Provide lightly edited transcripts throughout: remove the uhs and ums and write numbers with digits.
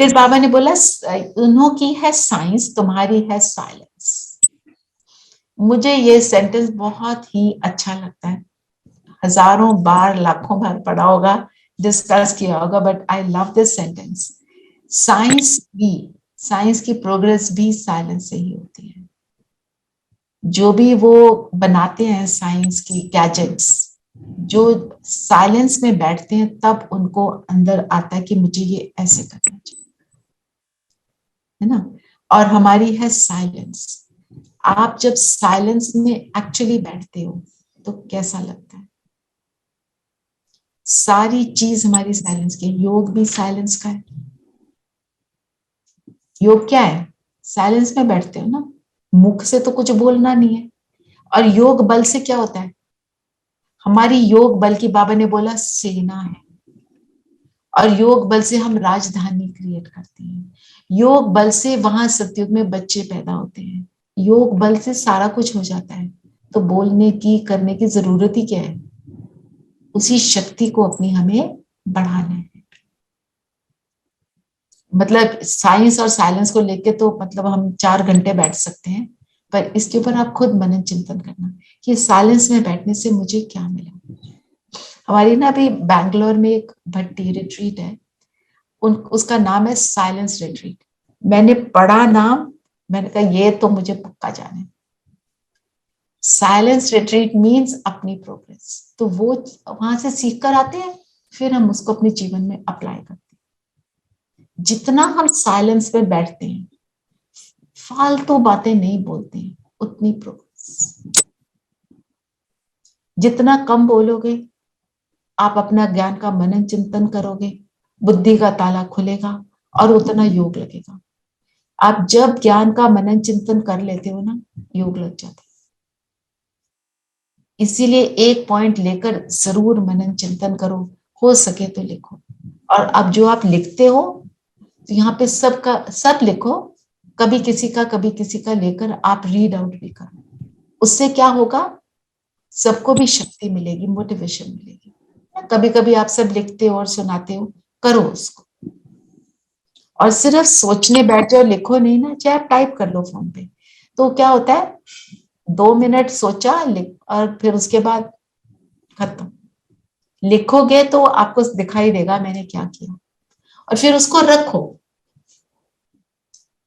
फिर बाबा ने बोला उन्हों की है साइंस, तुम्हारी है साइलेंस। मुझे ये सेंटेंस बहुत ही अच्छा लगता है, हजारों बार लाखों बार पढ़ा होगा, डिस्कस किया होगा, but I love this sentence. Science की प्रोग्रेस भी साइलेंस से ही होती है। जो भी वो बनाते हैं साइंस की गैजेट्स, जो साइलेंस में बैठते हैं तब उनको अंदर आता है कि मुझे ये ऐसे करना चाहिए, है ना। और हमारी है साइलेंस। आप जब साइलेंस में एक्चुअली बैठते हो तो कैसा लगता है? सारी चीज हमारी साइलेंस की। योग भी साइलेंस का है। योग क्या है? साइलेंस में बैठते हो ना, मुख से तो कुछ बोलना नहीं है। और योग बल से क्या होता है? हमारी योग बल की बाबा ने बोला सेना है, और योग बल से हम राजधानी क्रिएट करते हैं। योग बल से वहां सतयुग में बच्चे पैदा होते हैं। योग बल से सारा कुछ हो जाता है। तो बोलने की, करने की जरूरत ही क्या है? उसी शक्ति को अपनी हमें बढ़ाना है। मतलब साइंस और साइलेंस को लेके तो मतलब हम 4 घंटे बैठ सकते हैं, पर इसके ऊपर आप खुद मनन चिंतन करना कि साइलेंस में बैठने से मुझे क्या मिला। हमारी ना अभी बैंगलोर में एक भट्टी रिट्रीट है, उसका नाम है साइलेंस रिट्रीट। मैंने पढ़ा नाम, मैंने कहा ये तो मुझे पक्का जाना है। साइलेंस रिट्रीट मीन्स अपनी प्रोग्रेस। तो वो वहां से सीख कर आते हैं, फिर हम उसको अपने जीवन में अप्लाई करते हैं। जितना हम साइलेंस में बैठते हैं, फालतू बातें नहीं बोलते हैं, उतनी प्रोग्रेस। जितना कम बोलोगे, आप अपना ज्ञान का मनन चिंतन करोगे, बुद्धि का ताला खुलेगा और उतना योग लगेगा। आप जब ज्ञान का मनन चिंतन कर लेते हो ना, योग लग जाता है। इसीलिए एक पॉइंट लेकर जरूर मनन चिंतन करो, हो सके तो लिखो। और अब जो आप लिखते हो, तो यहाँ पे सबका सब लिखो, कभी किसी का लेकर आप रीड आउट भी करो। उससे क्या होगा? सबको भी शक्ति मिलेगी, मोटिवेशन मिलेगी। कभी कभी आप सब लिखते हो और सुनाते हो, करो उसको। और सिर्फ सोचने बैठ जाओ, लिखो नहीं ना, चाहे आप टाइप कर लो फोन पे। तो क्या होता है, 2 मिनट सोचा लिख, और फिर उसके बाद खत्म। लिखोगे तो आपको दिखाई देगा मैंने क्या किया, और फिर उसको रखो,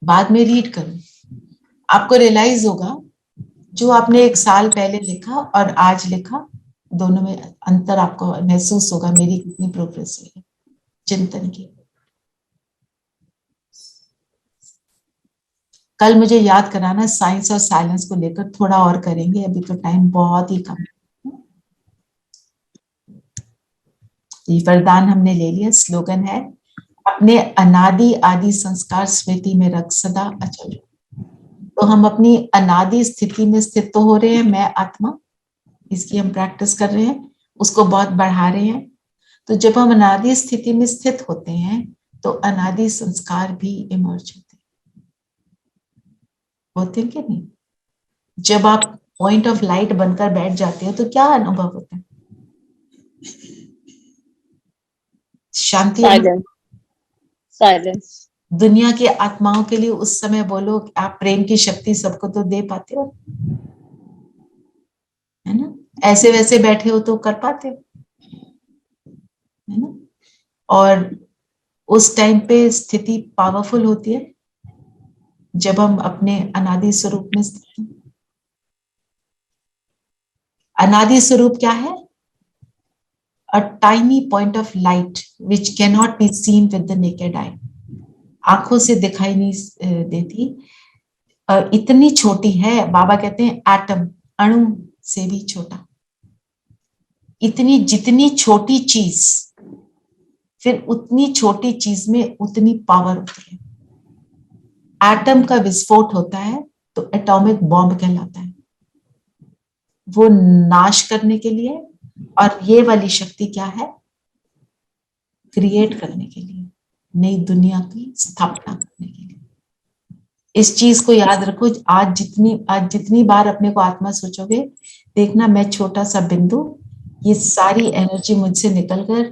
बाद में रीड करो। आपको रियलाइज होगा जो आपने 1 साल पहले लिखा और आज लिखा, दोनों में अंतर आपको महसूस होगा, मेरी कितनी प्रोग्रेस हुई है चिंतन की। कल मुझे याद कराना, साइंस और साइलेंस को लेकर थोड़ा और करेंगे, अभी तो टाइम बहुत ही कम है। ये वरदान हमने ले लिया। स्लोगन है, अपने अनादि आदि संस्कार स्मृति में रख सदा अचल। तो हम अपनी अनादि स्थिति में स्थित तो हो रहे हैं, मैं आत्मा, इसकी हम प्रैक्टिस कर रहे हैं, उसको बहुत बढ़ा रहे हैं। तो जब हम अनादि स्थिति में स्थित होते हैं तो अनादि संस्कार भी इमर्ज होते हैं कि नहीं? जब आप पॉइंट ऑफ लाइट बनकर बैठ जाते हो तो क्या अनुभव होता है? शांति। साइलेंस। दुनिया की आत्माओं के लिए उस समय बोलो, आप प्रेम की शक्ति सबको तो दे पाते हो, है ना? ऐसे वैसे बैठे हो तो कर पाते हो, है ना? और उस टाइम पे स्थिति पावरफुल होती है जब हम अपने अनादि स्वरूप में स्थित हैं। अनादि स्वरूप क्या है? A tiny point of light which cannot be seen with the naked eye. आंखों से दिखाई नहीं देती, इतनी छोटी है। बाबा कहते हैं एटम, अणु से भी छोटा। इतनी जितनी छोटी चीज, फिर उतनी छोटी चीज में उतनी पावर होती है। एटम का विस्फोट होता है तो एटॉमिक बॉम्ब कहलाता है, वो नाश करने के लिए। और ये वाली शक्ति क्या है? क्रिएट करने के लिए, नई दुनिया की स्थापना करने के लिए। इस चीज को याद रखो। आज जितनी बार अपने को आत्मा सोचोगे, देखना मैं छोटा सा बिंदु, ये सारी एनर्जी मुझसे निकलकर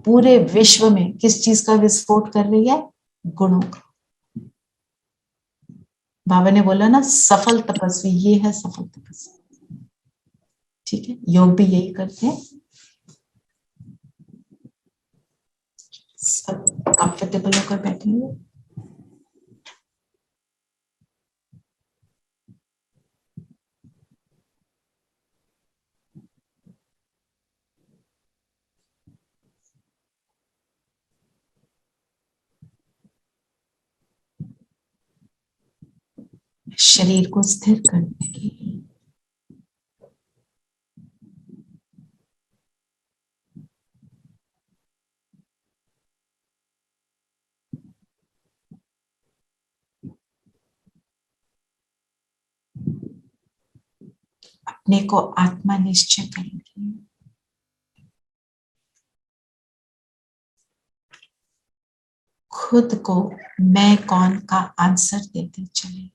पूरे विश्व में किस चीज का विस्फोट कर रही है? गुणों का। बाबा ने बोला ना सफल तपस्वी, ये है सफल तपस्वी। ठीक है, योग भी यही करते हैं। सब कंफर्टेबल होकर बैठेंगे। शरीर को स्थिर करने के लिए अपने को आत्मा निश्चय करेंगे। खुद को मैं कौन का आंसर देते चले।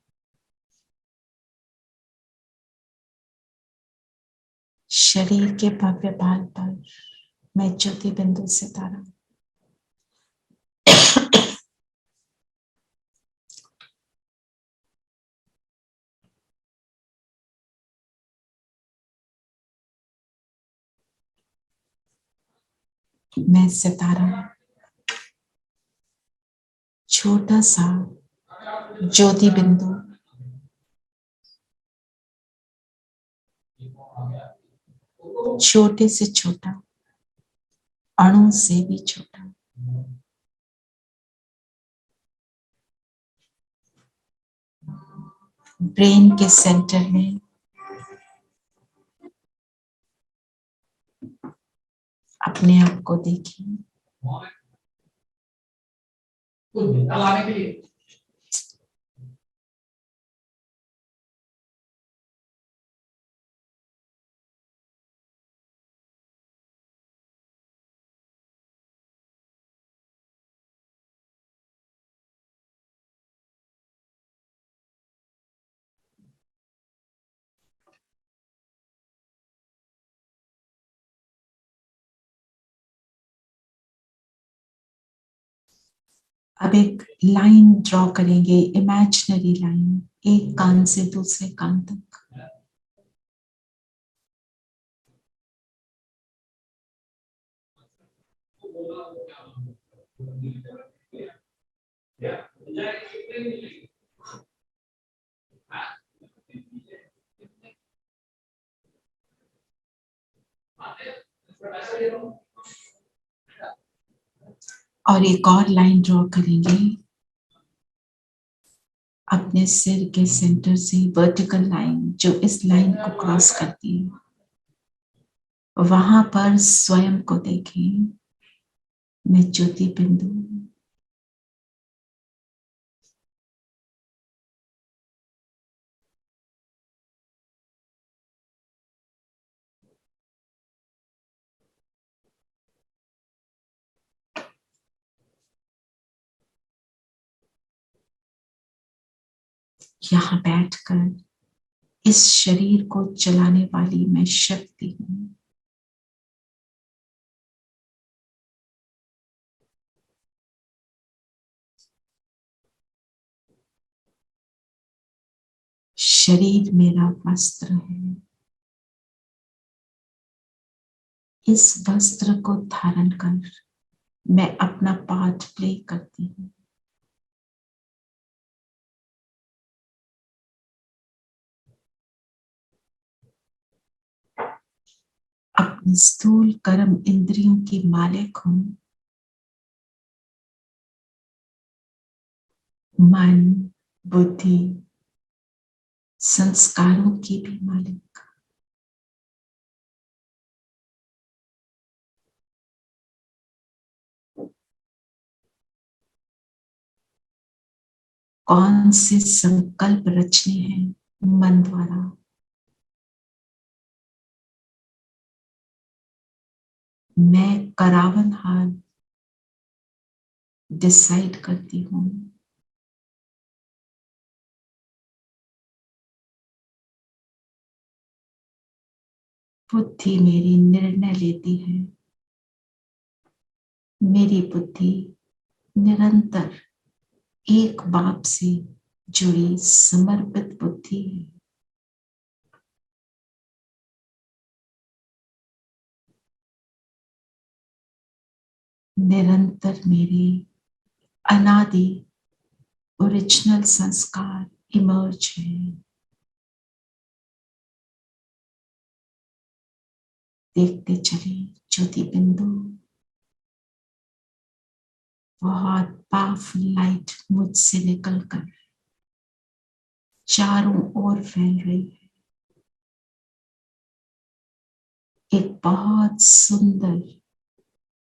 शरीर के भव्य बाल पर मैं ज्योति बिंदु सितारा। मैं सितारा, छोटा सा ज्योति बिंदु, छोटे से छोटा, अणु से भी छोटा। ब्रेन के सेंटर में अपने आप को देखिए। अब एक लाइन ड्रॉ करेंगे, इमेजिनरी लाइन, एक कान से दूसरे कान तक। और एक और लाइन ड्रॉ करेंगे अपने सिर के सेंटर से, वर्टिकल लाइन जो इस लाइन को क्रॉस करती है। वहां पर स्वयं को देखें, मैं ज्योति बिंदु। यहाँ बैठकर इस शरीर को चलाने वाली मैं शक्ति हूं। शरीर मेरा वस्त्र है। इस वस्त्र को धारण कर मैं अपना पार्ट प्ले करती हूँ। अपनी स्थूल कर्म इंद्रियों की मालिक हूं। मन, बुद्धि, संस्कारों की भी मालिक। कौन से संकल्प रचने हैं मन द्वारा, मैं करावनहार डिसाइड करती हूँ। बुद्धि मेरी निर्णय लेती है। मेरी बुद्धि निरंतर एक बाप से जुड़ी समर्पित बुद्धि है। निरंतर मेरे अनादि ओरिजिनल संस्कार इमर्ज है। देखते चले ज्योति बिंदु, बहुत पावरफुल लाइट मुझसे निकलकर चारों ओर फैल रही है। एक बहुत सुंदर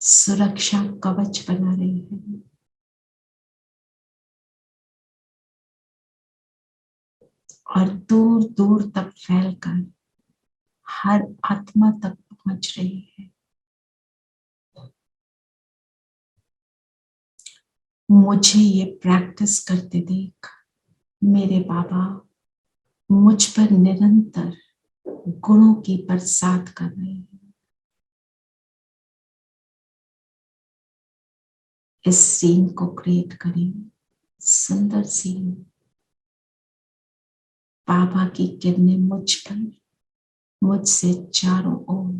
सुरक्षा कवच बना रही है। और दूर दूर तक फैलकर हर आत्मा तक पहुंच रही है। मुझे ये प्रैक्टिस करते देख मेरे बाबा मुझ पर निरंतर गुणों की बरसात कर रहे हैं। इस सीन को क्रिएट करें, सुंदर सीन। बाबा की किरणें मुझ पर, मुझसे चारों ओर।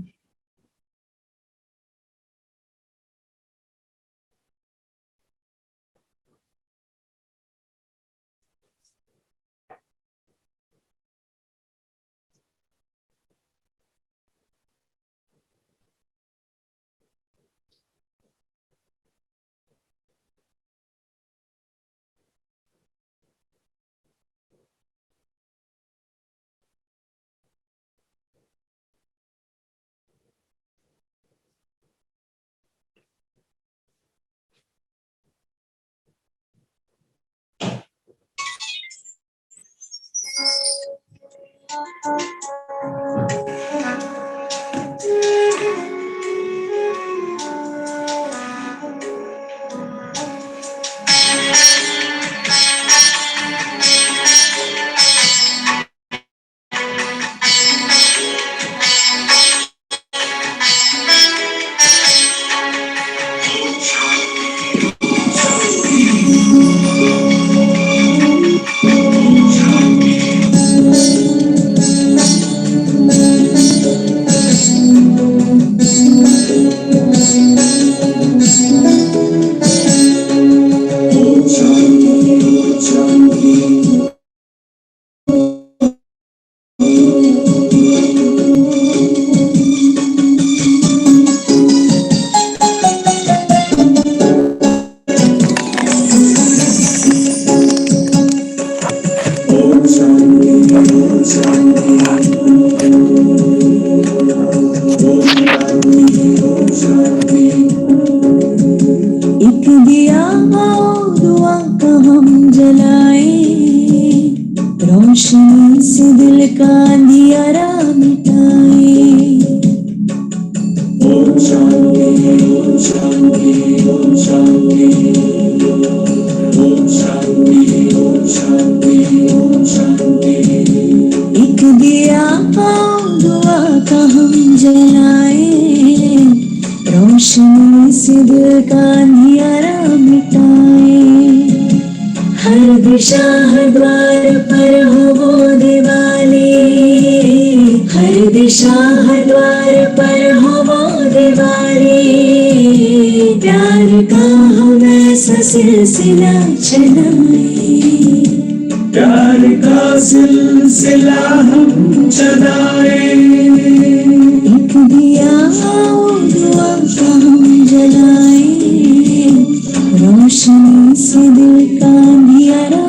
रोशनी से दिल का अंधियारा